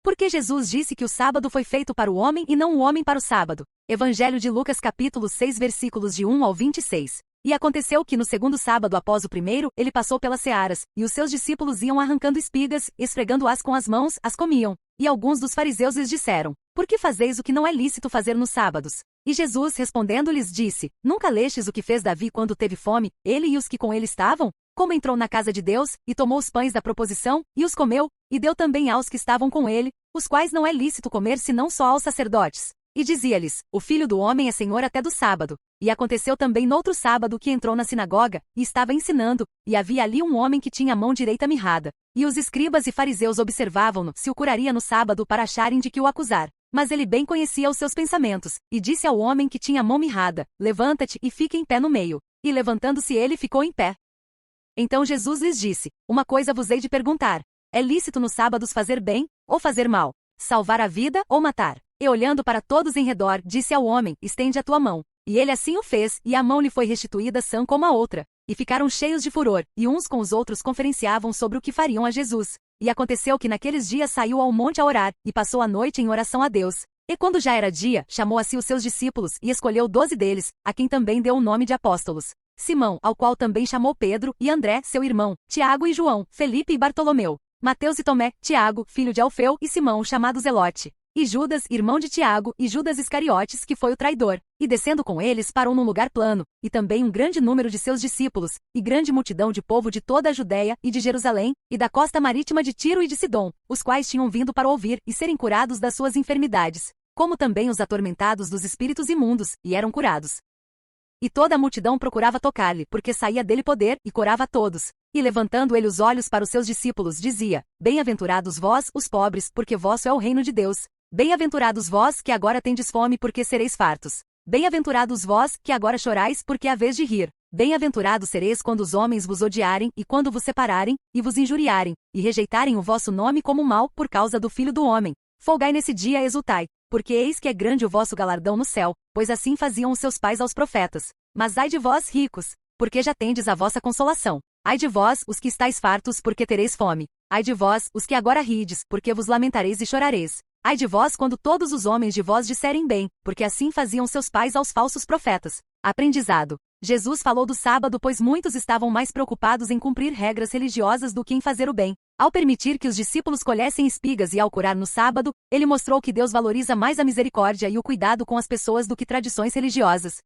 Porque Jesus disse que o sábado foi feito para o homem e não o homem para o sábado. Evangelho de Lucas capítulo 6 versículos de 1 ao 26. E aconteceu que no segundo sábado após o primeiro, ele passou pelas searas, e os seus discípulos iam arrancando espigas, esfregando-as com as mãos, as comiam. E alguns dos fariseus lhes disseram: Por que fazeis o que não é lícito fazer nos sábados? E Jesus respondendo-lhes disse: Nunca lestes o que fez Davi quando teve fome, ele e os que com ele estavam? Como entrou na casa de Deus, e tomou os pães da proposição, e os comeu, e deu também aos que estavam com ele, os quais não é lícito comer senão só aos sacerdotes. E dizia-lhes: O Filho do Homem é Senhor até do sábado. E aconteceu também noutro sábado que entrou na sinagoga, e estava ensinando, e havia ali um homem que tinha a mão direita mirrada. E os escribas e fariseus observavam-no, se o curaria no sábado para acharem de que o acusar. Mas ele bem conhecia os seus pensamentos, e disse ao homem que tinha a mão mirrada: Levanta-te e fica em pé no meio. E levantando-se ele ficou em pé. Então Jesus lhes disse: Uma coisa vos hei de perguntar. É lícito nos sábados fazer bem, ou fazer mal? Salvar a vida, ou matar? E olhando para todos em redor, disse ao homem: Estende a tua mão. E ele assim o fez, e a mão lhe foi restituída sã como a outra. E ficaram cheios de furor, e uns com os outros conferenciavam sobre o que fariam a Jesus. E aconteceu que naqueles dias saiu ao monte a orar, e passou a noite em oração a Deus. E quando já era dia, chamou a si os seus discípulos, e escolheu 12 deles, a quem também deu o nome de apóstolos. Simão, ao qual também chamou Pedro, e André, seu irmão, Tiago e João, Felipe e Bartolomeu, Mateus e Tomé, Tiago, filho de Alfeu, e Simão, chamado Zelote, e Judas, irmão de Tiago, e Judas Iscariotes, que foi o traidor. E descendo com eles parou num lugar plano, e também um grande número de seus discípulos, e grande multidão de povo de toda a Judéia, e de Jerusalém, e da costa marítima de Tiro e de Sidom, os quais tinham vindo para ouvir e serem curados das suas enfermidades, como também os atormentados dos espíritos imundos, e eram curados. E toda a multidão procurava tocar-lhe, porque saía dele poder, e curava a todos. E levantando ele os olhos para os seus discípulos, dizia: Bem-aventurados vós, os pobres, porque vosso é o reino de Deus. Bem-aventurados vós, que agora tendes fome, porque sereis fartos. Bem-aventurados vós, que agora chorais, porque haveis de rir. Bem-aventurados sereis quando os homens vos odiarem, e quando vos separarem, e vos injuriarem, e rejeitarem o vosso nome como mal, por causa do Filho do Homem. Folgai nesse dia e exultai, porque eis que é grande o vosso galardão no céu, pois assim faziam os seus pais aos profetas. Mas ai de vós, ricos, porque já tendes a vossa consolação. Ai de vós, os que estáis fartos, porque tereis fome. Ai de vós, os que agora rides, porque vos lamentareis e chorareis. Ai de vós quando todos os homens de vós disserem bem, porque assim faziam seus pais aos falsos profetas. Aprendizado. Jesus falou do sábado pois muitos estavam mais preocupados em cumprir regras religiosas do que em fazer o bem. Ao permitir que os discípulos colhessem espigas e ao curar no sábado, ele mostrou que Deus valoriza mais a misericórdia e o cuidado com as pessoas do que tradições religiosas.